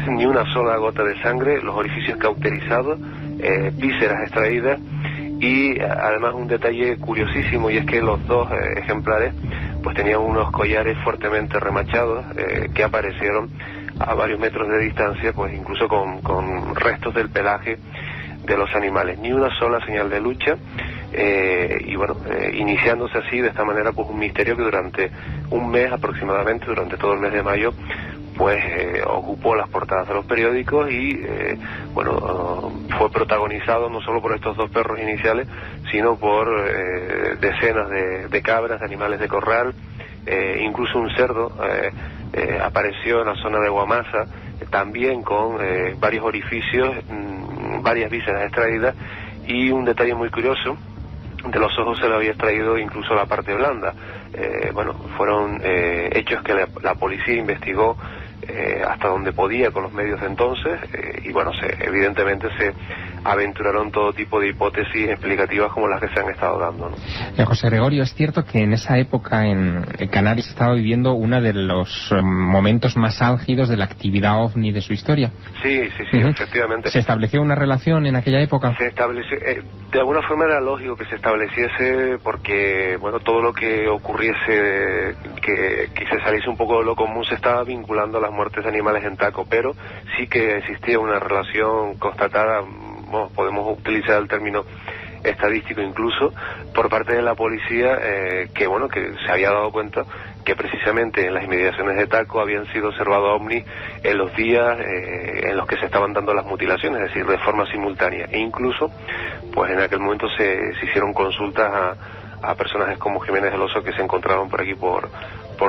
ni una sola gota de sangre, los orificios cauterizados, vísceras extraídas, y además un detalle curiosísimo, y es que los 2 ejemplares pues tenían unos collares fuertemente remachados que aparecieron a varios metros de distancia, pues incluso con restos del pelaje de los animales, ni una sola señal de lucha, y bueno, iniciándose así de esta manera pues un misterio que durante un mes aproximadamente, durante todo el mes de mayo, pues ocupó las portadas de los periódicos y bueno, fue protagonizado no solo por estos 2 perros iniciales, sino por decenas de cabras, de animales de corral, incluso un cerdo apareció en la zona de Guamasa, también con varios orificios, varias vísceras extraídas, y un detalle muy curioso de los ojos se le había extraído incluso la parte blanda. Bueno, fueron hechos que la policía investigó hasta donde podía con los medios de entonces, y bueno, evidentemente se aventuraron todo tipo de hipótesis explicativas como las que se han estado dando, ¿no? José Gregorio, es cierto que en esa época en Canarias estaba viviendo uno de los momentos más álgidos de la actividad OVNI de su historia. Sí, efectivamente. ¿Se estableció una relación en aquella época? Se estableció, de alguna forma era lógico que se estableciese, porque bueno, todo lo que ocurriese que se saliese un poco de lo común se estaba vinculando a las muertes de animales en Taco, pero sí que existía una relación constatada, bueno, podemos utilizar el término estadístico incluso, por parte de la policía, que bueno, que se había dado cuenta que precisamente en las inmediaciones de Taco habían sido observados ovnis en los días en los que se estaban dando las mutilaciones, es decir, de forma simultánea, e incluso pues en aquel momento se hicieron consultas a personajes como Jiménez del Oso, que se encontraban por aquí por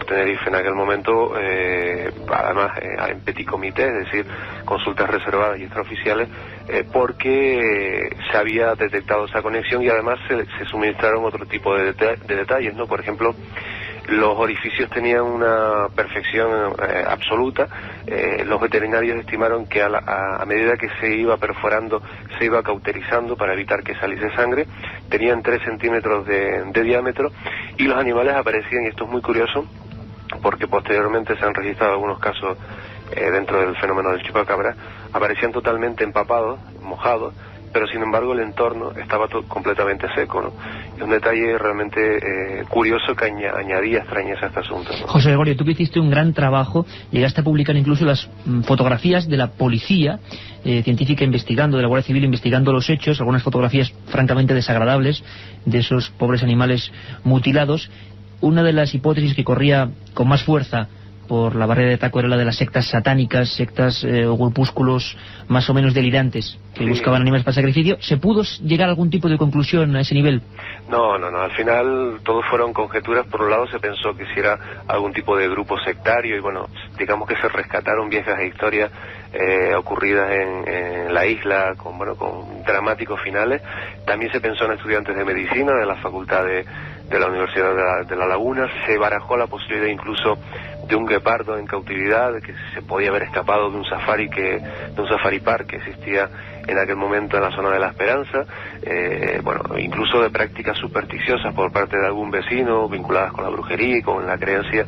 Tenerife en aquel momento, además en petit comité, es decir, consultas reservadas y extraoficiales, porque se había detectado esa conexión, y además se suministraron otro tipo de detalles, ¿no? Por ejemplo, los orificios tenían una perfección absoluta. Los veterinarios estimaron que a medida que se iba perforando, se iba cauterizando para evitar que saliese sangre. Tenían 3 centímetros de diámetro, y los animales aparecían, y esto es muy curioso, porque posteriormente se han registrado algunos casos dentro del fenómeno del chupacabra, aparecían totalmente empapados, mojados, pero sin embargo el entorno estaba completamente seco, ¿no? Es un detalle realmente curioso que añadía extrañeza a este asunto, ¿no? José Gregorio, tú que hiciste un gran trabajo, llegaste a publicar incluso las fotografías de la policía científica investigando, de la Guardia Civil investigando los hechos, algunas fotografías francamente desagradables de esos pobres animales mutilados. Una de las hipótesis que corría con más fuerza por la barrera de Taco era la de las sectas satánicas, sectas o grupúsculos más o menos delirantes que buscaban animales para sacrificio. ¿Se pudo llegar a algún tipo de conclusión a ese nivel? No, al final todo fueron conjeturas. Por un lado se pensó que si era algún tipo de grupo sectario, y bueno, digamos que se rescataron viejas historias ocurridas en la isla con dramáticos finales. También se pensó en estudiantes de medicina de la facultad de la Universidad de La Laguna. Se barajó la posibilidad incluso de un guepardo en cautividad, que se podía haber escapado de un safari park que existía en aquel momento en la zona de La Esperanza, incluso de prácticas supersticiosas por parte de algún vecino vinculadas con la brujería y con la creencia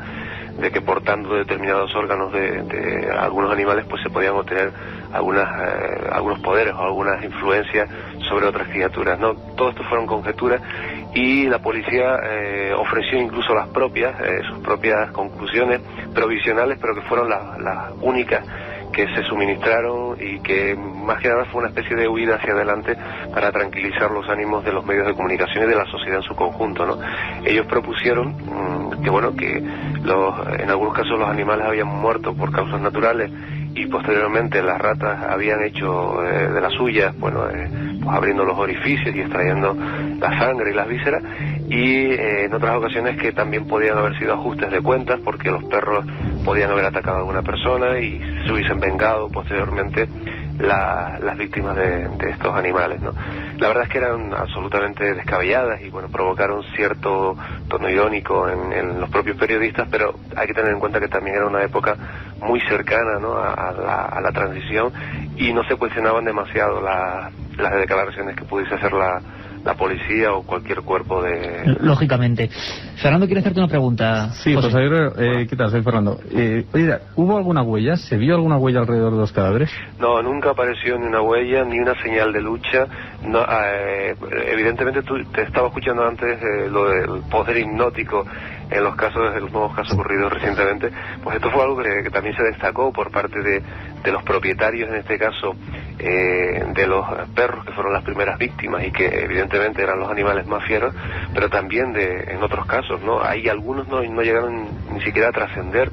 de que portando determinados órganos de algunos animales pues se podían obtener algunos poderes o algunas influencias sobre otras criaturas, ¿no? Todo esto fueron conjeturas, y la policía ofreció incluso sus propias conclusiones provisionales, pero que fueron las únicas que se suministraron, y que más que nada fue una especie de huida hacia adelante para tranquilizar los ánimos de los medios de comunicación y de la sociedad en su conjunto, ¿no? Ellos propusieron que en algunos casos los animales habían muerto por causas naturales, y posteriormente las ratas habían hecho de las suyas, pues abriendo los orificios y extrayendo la sangre y las vísceras, y en otras ocasiones que también podían haber sido ajustes de cuentas, porque los perros podían haber atacado a alguna persona y se hubiesen vengado posteriormente las víctimas de estos animales, ¿no? La verdad es que eran absolutamente descabelladas y provocaron cierto tono irónico en los propios periodistas, pero hay que tener en cuenta que también era una época muy cercana, ¿no?, a la transición, y no se cuestionaban demasiado las declaraciones que pudiese hacer la policía o cualquier cuerpo de... Lógicamente. Fernando quiere hacerte una pregunta. Sí, José Gregorio, ¿qué tal? Soy Fernando. Oye, ¿hubo alguna huella? ¿Se vio alguna huella alrededor de los cadáveres? No, nunca apareció ni una huella, ni una señal de lucha. No, evidentemente tú te estaba escuchando antes lo del poder hipnótico en los nuevos casos ocurridos recientemente. Pues esto fue algo que también se destacó por parte de los propietarios, en este caso de los perros, que fueron las primeras víctimas y que evidentemente eran los animales más fieros, pero también en otros casos, ¿no? Hay algunos no llegaron ni siquiera a trascender.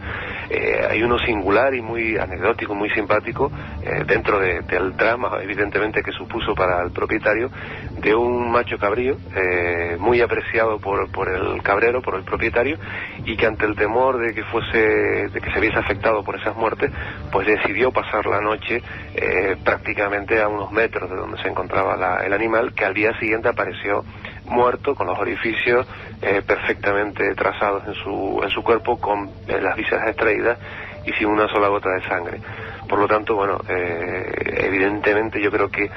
Hay uno singular y muy anecdótico, muy simpático, dentro del drama evidentemente que supuso para el propietario, de un macho cabrío muy apreciado por el cabrero, por el propietario, y que ante el temor de que se viese afectado por esas muertes, pues decidió pasar la noche prácticamente a unos metros de donde se encontraba el animal, que al día siguiente apareció muerto, con los orificios perfectamente trazados en su cuerpo, con las vísceras extraídas y sin una sola gota de sangre. Por lo tanto, bueno, evidentemente yo creo que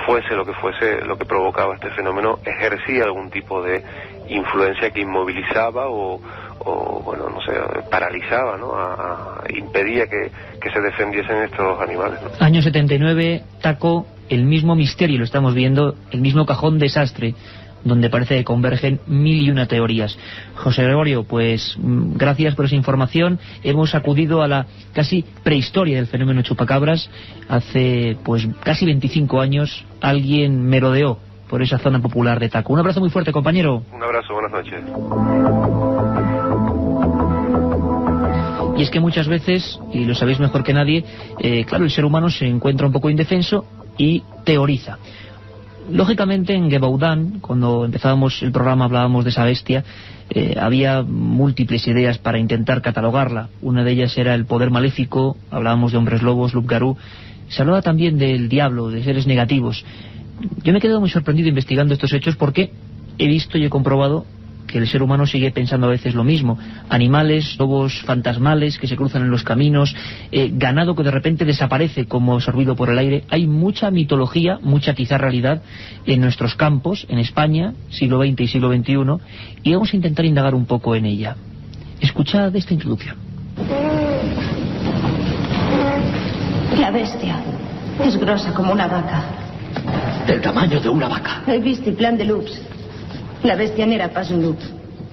fuese lo que provocaba este fenómeno, ejercía algún tipo de influencia que inmovilizaba o bueno, no sé, paralizaba, ¿no? Impedía que se defendiesen estos animales, ¿no? Año 79, Taco, el mismo misterio, lo estamos viendo, el mismo cajón desastre, donde parece que convergen 1001 teorías. José Gregorio, pues gracias por esa información. Hemos acudido a la casi prehistoria del fenómeno chupacabras. Hace pues casi 25 años alguien merodeó por esa zona popular de Taco. Un abrazo muy fuerte, compañero. Un abrazo, buenas noches. Y es que muchas veces, y lo sabéis mejor que nadie, claro, el ser humano se encuentra un poco indefenso y teoriza. Lógicamente en Gévaudan, cuando empezábamos el programa, hablábamos de esa bestia, había múltiples ideas para intentar catalogarla. Una de ellas era el poder maléfico, hablábamos de hombres lobos, loup-garou. Se hablaba también del diablo, de seres negativos. Yo me he quedado muy sorprendido investigando estos hechos porque he visto y he comprobado que el ser humano sigue pensando a veces lo mismo. Animales, lobos fantasmales que se cruzan en los caminos, ganado que de repente desaparece como absorbido por el aire. Hay mucha mitología, mucha quizá realidad en nuestros campos, en España, siglo XX y siglo XXI, y vamos a intentar indagar un poco en ella. Escuchad esta introducción. La bestia es grosa como una vaca. Del tamaño de una vaca. He visto el plan de loops. La bestia no era pas un loop.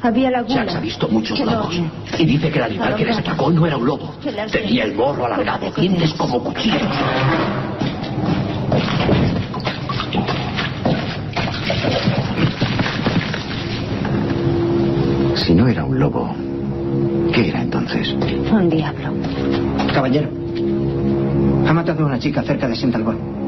Había laguna. Jax ha visto muchos lobos. Y dice que el animal que les atacó no era un lobo. Tenía el morro alargado, dientes como cuchillos. Si no era un lobo, ¿qué era entonces? Un diablo. Caballero, ha matado a una chica cerca de Saint-Albon.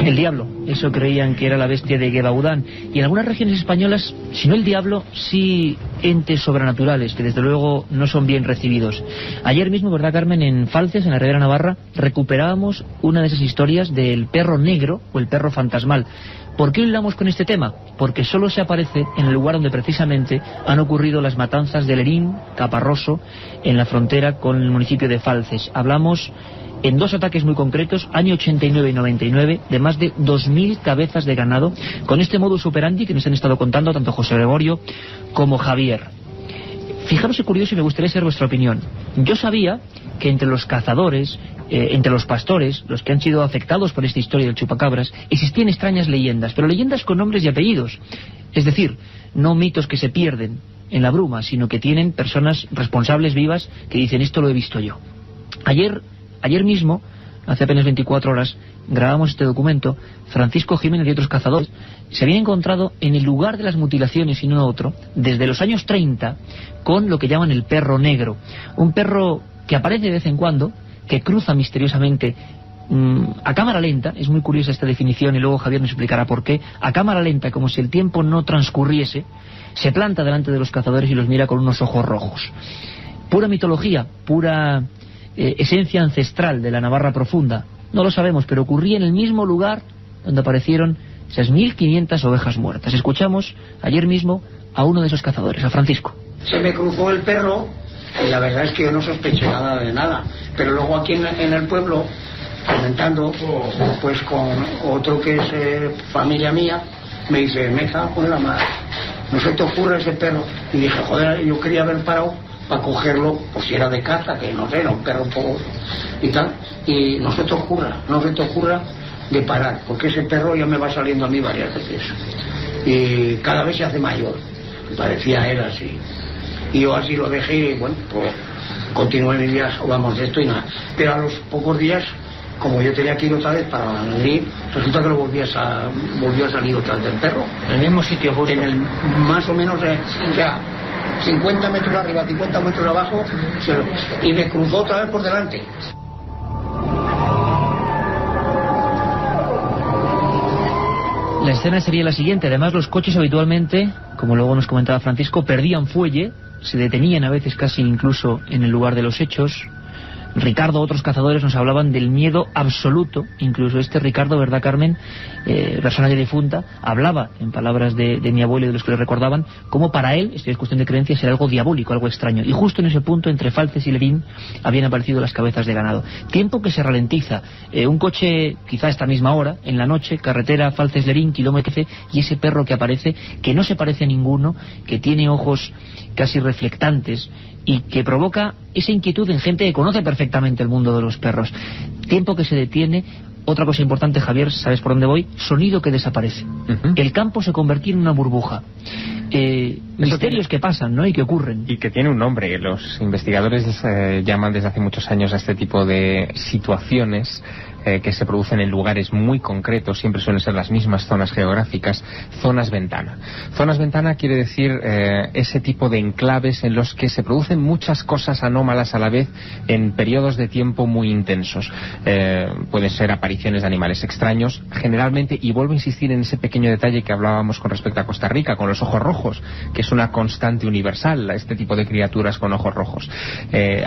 El diablo, eso creían que era la bestia de Gévaudan. Y en algunas regiones españolas, si no el diablo, sí entes sobrenaturales, que desde luego no son bien recibidos. Ayer mismo, ¿verdad, Carmen?, en Falces, en la Ribera Navarra, recuperábamos una de esas historias del perro negro o el perro fantasmal. ¿Por qué hilamos con este tema? Porque solo se aparece en el lugar donde precisamente han ocurrido las matanzas de Lerín, Caparroso, en la frontera con el municipio de Falces. Hablamos en dos ataques muy concretos, año 89 y 99, de más de 2000 cabezas de ganado, con este modus operandi que nos han estado contando tanto José Gregorio como Javier. Fijaros qué curioso, y me gustaría saber vuestra opinión. Yo sabía que entre los cazadores, entre los pastores, los que han sido afectados por esta historia del chupacabras, existían extrañas leyendas, pero leyendas con nombres y apellidos. Es decir, no mitos que se pierden en la bruma, sino que tienen personas responsables vivas que dicen, esto lo he visto yo. Ayer mismo, hace apenas 24 horas, grabamos este documento. Francisco Jiménez y otros cazadores se habían encontrado en el lugar de las mutilaciones y no otro, desde los años 30, con lo que llaman el perro negro. Un perro que aparece de vez en cuando, que cruza misteriosamente a cámara lenta. Es muy curiosa esta definición y luego Javier nos explicará por qué. A cámara lenta, como si el tiempo no transcurriese, se planta delante de los cazadores y los mira con unos ojos rojos. Pura mitología, pura esencia ancestral de la Navarra profunda. No lo sabemos, pero ocurría en el mismo lugar donde aparecieron esas 1500 ovejas muertas. Escuchamos ayer mismo a uno de esos cazadores, a Francisco. Se me cruzó el perro y la verdad es que yo no sospeché nada de nada, pero luego aquí en el pueblo, comentando pues con otro que es familia mía, me dice, me cago en la madre, no se te ocurre ese perro. Y dije, joder, yo quería haber parado para cogerlo, pues si era de caza, que no sé, era un perro un poco y tal, y no se te ocurra de parar, porque ese perro ya me va saliendo a mí varias veces y cada vez se hace mayor, parecía él así, y yo así lo dejé y bueno, pues continué mi viaje, vamos, de esto y nada, pero a los pocos días, como yo tenía que ir otra vez para venir, resulta que lo volvió a salir otra vez del perro, en el mismo sitio justo, en el más o menos, o sea, 50 metros arriba, 50 metros abajo, y me cruzó otra vez por delante. La escena sería la siguiente. Además, los coches habitualmente, como luego nos comentaba Francisco, perdían fuelle, se detenían a veces casi incluso en el lugar de los hechos. Ricardo, otros cazadores nos hablaban del miedo absoluto. Incluso este Ricardo, ¿verdad, Carmen? Persona ya difunta, hablaba, en palabras de mi abuelo y de los que le recordaban, como para él, esto es cuestión de creencias, era algo diabólico, algo extraño. Y justo en ese punto, entre Falces y Lerín, habían aparecido las cabezas de ganado. Tiempo que se ralentiza. Un coche, quizá a esta misma hora, en la noche, carretera Falces-Lerín, kilómetro 13, y ese perro que aparece, que no se parece a ninguno, que tiene ojos casi reflectantes y que provoca esa inquietud en gente que conoce perfectamente el mundo de los perros. Tiempo que se detiene. Otra cosa importante, Javier, ¿sabes por dónde voy? Sonido que desaparece. El campo se convertía en una burbuja. Misterios que pasan, ¿no? Y que ocurren. Y que tiene un nombre. Los investigadores llaman desde hace muchos años a este tipo de situaciones que se producen en lugares muy concretos, siempre suelen ser las mismas zonas geográficas, zonas ventana. Zonas ventana quiere decir ese tipo de enclaves en los que se producen muchas cosas anómalas a la vez en periodos de tiempo muy intensos. Pueden ser apariciones de animales extraños, generalmente, y vuelvo a insistir en ese pequeño detalle que hablábamos con respecto a Costa Rica, con los ojos rojos, que es una constante universal, este tipo de criaturas con ojos rojos.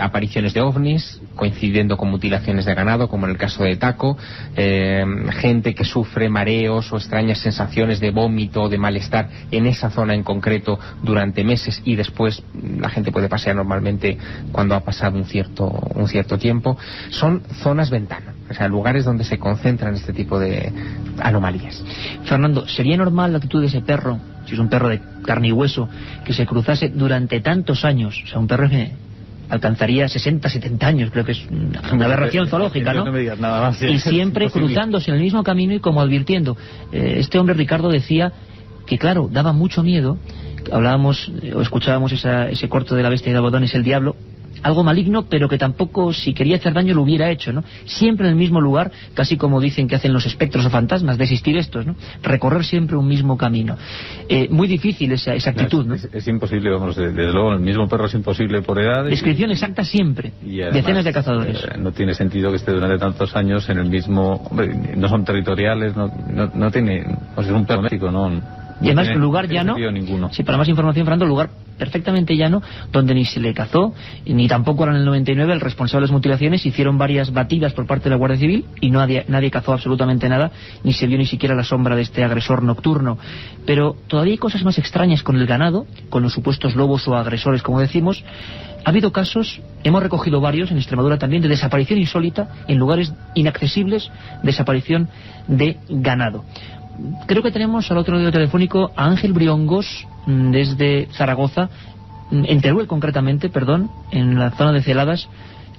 Apariciones de ovnis, coincidiendo con mutilaciones de ganado, como en el caso de Taco, gente que sufre mareos o extrañas sensaciones de vómito o de malestar en esa zona en concreto durante meses, y después la gente puede pasear normalmente cuando ha pasado un cierto tiempo. Son zonas ventana, o sea, lugares donde se concentran este tipo de anomalías. Fernando, ¿sería normal la actitud de ese perro, si es un perro de carne y hueso, que se cruzase durante tantos años? O sea, un perro que alcanzaría 60, 70 años, creo que es una aberración zoológica, ¿no? No me digas nada más. Y siempre cruzándose en el mismo camino y como advirtiendo. Este hombre, Ricardo, decía que, claro, daba mucho miedo. Hablábamos o escuchábamos ese corto de La bestia de Abodón es el diablo, algo maligno, pero que tampoco, si quería hacer daño, lo hubiera hecho, ¿no? Siempre en el mismo lugar, casi como dicen que hacen los espectros o fantasmas, de existir estos, ¿no? Recorrer siempre un mismo camino. Muy difícil esa actitud, ¿no? Es imposible, vamos, desde luego, el mismo perro es imposible por edad. Descripción exacta siempre, y además, decenas de cazadores. No tiene sentido que esté durante tantos años en el mismo... Hombre, no son territoriales, no tiene... Pues es un perro doméstico, ¿no? Y además lugar llano, sí, para más información, Fernando, lugar perfectamente llano, donde ni se le cazó, ni tampoco era en el 99 el responsable de las mutilaciones. Hicieron varias batidas por parte de la Guardia Civil y nadie cazó absolutamente nada, ni se vio ni siquiera la sombra de este agresor nocturno. Pero todavía hay cosas más extrañas con el ganado, con los supuestos lobos o agresores, como decimos. Ha habido casos, hemos recogido varios, en Extremadura también, de desaparición insólita en lugares inaccesibles, desaparición de ganado. Creo que tenemos al otro lado telefónico a Ángel Briongos, desde Zaragoza, en Teruel concretamente, en la zona de Celadas.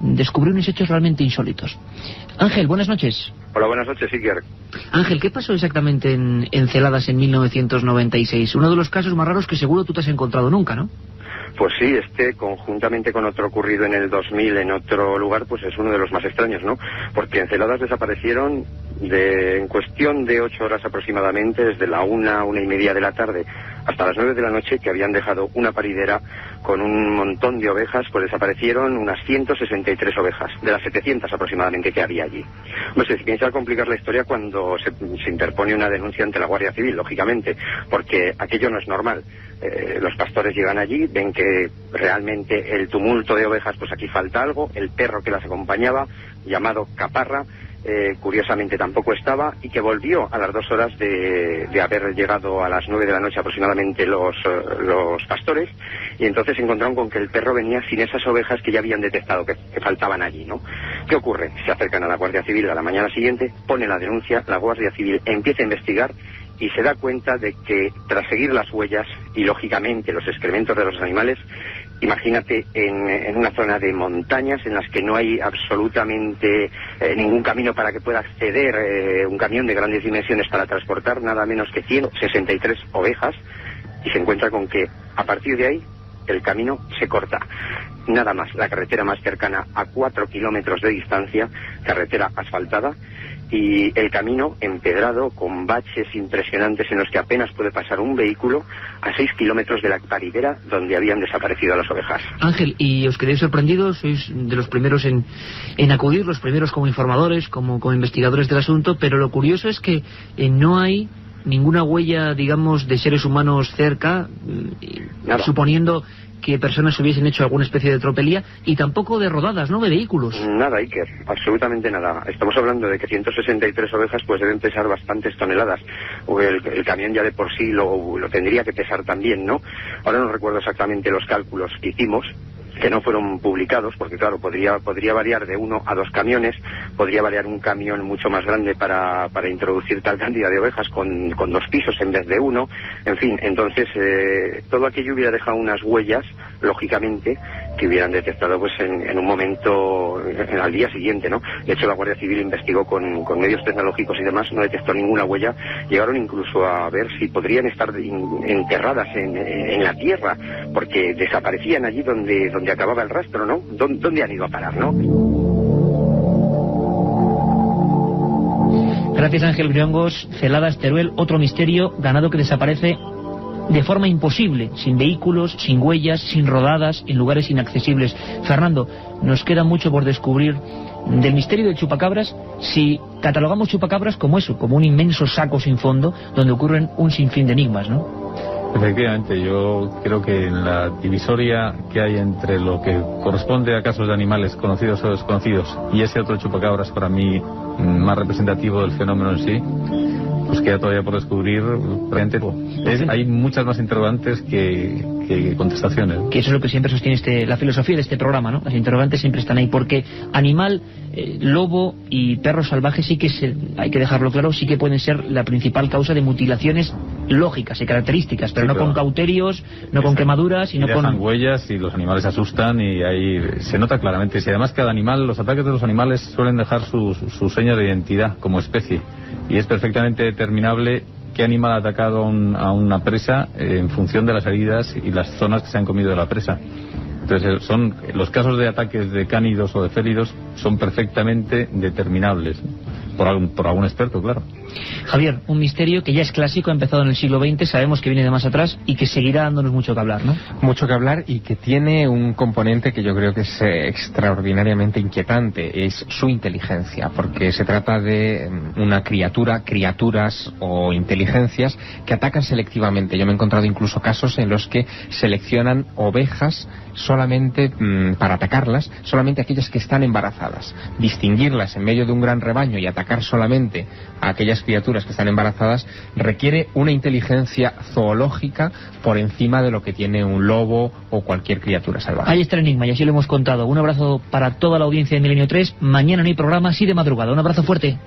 Descubrió unos hechos realmente insólitos. Ángel, buenas noches. Hola, buenas noches, Iker. Ángel, ¿qué pasó exactamente en Celadas en 1996? Uno de los casos más raros que seguro tú te has encontrado nunca, ¿no? Pues sí, conjuntamente con otro ocurrido en el 2000 en otro lugar, pues es uno de los más extraños, ¿no? Porque en Celadas desaparecieron en cuestión de 8 horas aproximadamente, desde la 1:30 de la tarde hasta las 9 de la noche, que habían dejado una paridera con un montón de ovejas, pues desaparecieron unas 163 ovejas, de las 700 aproximadamente que había allí. Pues se piensa complicar la historia cuando se interpone una denuncia ante la Guardia Civil, lógicamente, porque aquello no es normal. Los pastores llegan allí, ven que realmente el tumulto de ovejas, pues aquí falta algo. El perro que las acompañaba, llamado Caparra, curiosamente tampoco estaba, y que volvió a las 2 horas de haber llegado a las 9 de la noche aproximadamente los pastores, y entonces se encontraron con que el perro venía sin esas ovejas que ya habían detectado que faltaban allí, ¿no? ¿Qué ocurre? Se acercan a la Guardia Civil a la mañana siguiente, pone la denuncia, la Guardia Civil empieza a investigar y se da cuenta de que tras seguir las huellas y lógicamente los excrementos de los animales, imagínate en una zona de montañas en las que no hay absolutamente ningún camino para que pueda acceder un camión de grandes dimensiones para transportar nada menos que 163 ovejas, y se encuentra con que a partir de ahí el camino se corta. Nada más, la carretera más cercana a 4 kilómetros de distancia, carretera asfaltada, y el camino empedrado con baches impresionantes en los que apenas puede pasar un vehículo a 6 kilómetros de la paridera donde habían desaparecido las ovejas. Ángel, ¿y os quedáis sorprendidos? Sois de los primeros en acudir, los primeros como informadores, como investigadores del asunto, pero lo curioso es que no hay ninguna huella, digamos, de seres humanos cerca, suponiendo que personas hubiesen hecho alguna especie de tropelía, y tampoco de rodadas, ¿no?, de vehículos. Nada, Iker, absolutamente nada. Estamos hablando de que 163 ovejas pues deben pesar bastantes toneladas. O el camión ya de por sí lo tendría que pesar también, ¿no? Ahora no recuerdo exactamente los cálculos que hicimos, que no fueron publicados, porque claro, podría variar de 1 a 2 camiones, podría variar un camión mucho más grande para introducir tal cantidad de ovejas con 2 pisos en vez de 1, en fin, entonces todo aquello hubiera dejado unas huellas, lógicamente, que hubieran detectado pues en un momento, al día siguiente, ¿no? De hecho, la Guardia Civil investigó con medios tecnológicos y demás, no detectó ninguna huella, llegaron incluso a ver si podrían estar enterradas en la tierra, porque desaparecían allí donde acababa el rastro, ¿no? ¿Dónde han ido a parar, no? Gracias, Ángel Briongos. Celadas, Teruel, otro misterio, ganado que desaparece de forma imposible, sin vehículos, sin huellas, sin rodadas, en lugares inaccesibles. Fernando, nos queda mucho por descubrir del misterio del chupacabras, si catalogamos chupacabras como eso, como un inmenso saco sin fondo, donde ocurren un sinfín de enigmas, ¿no? Efectivamente, yo creo que en la divisoria que hay entre lo que corresponde a casos de animales conocidos o desconocidos y ese otro chupacabras, para mí más representativo del fenómeno en sí, pues queda todavía por descubrir. Hay muchas más interrogantes que contestaciones. Que eso es lo que siempre sostiene la filosofía de este programa, ¿no? Las interrogantes siempre están ahí, porque animal, lobo y perro salvaje sí que hay que dejarlo claro, sí que pueden ser la principal causa de mutilaciones lógicas y características, pero no con cauterios, no con quemaduras, sino con... dejan huellas y los animales se asustan, y ahí se nota claramente. Y además cada animal, los ataques de los animales suelen dejar sus señas de identidad como especie, y es perfectamente determinable qué animal ha atacado a una presa en función de las heridas y las zonas que se han comido de la presa. Entonces los casos de ataques de cánidos o de félidos son perfectamente determinables por algún experto, claro. Javier, un misterio que ya es clásico, ha empezado en el siglo XX, sabemos que viene de más atrás y que seguirá dándonos mucho que hablar, ¿no? Mucho que hablar, y que tiene un componente que yo creo que es extraordinariamente inquietante, es su inteligencia, porque se trata de una criaturas o inteligencias que atacan selectivamente. Yo me he encontrado incluso casos en los que seleccionan ovejas solamente para atacarlas, solamente aquellas que están embarazadas. Distinguirlas en medio de un gran rebaño y atacar solamente a aquellas criaturas que están embarazadas requiere una inteligencia zoológica por encima de lo que tiene un lobo o cualquier criatura salvaje. Ahí está el enigma, y así lo hemos contado. Un abrazo para toda la audiencia de Milenio 3. Mañana no hay programa, sí de madrugada. Un abrazo fuerte.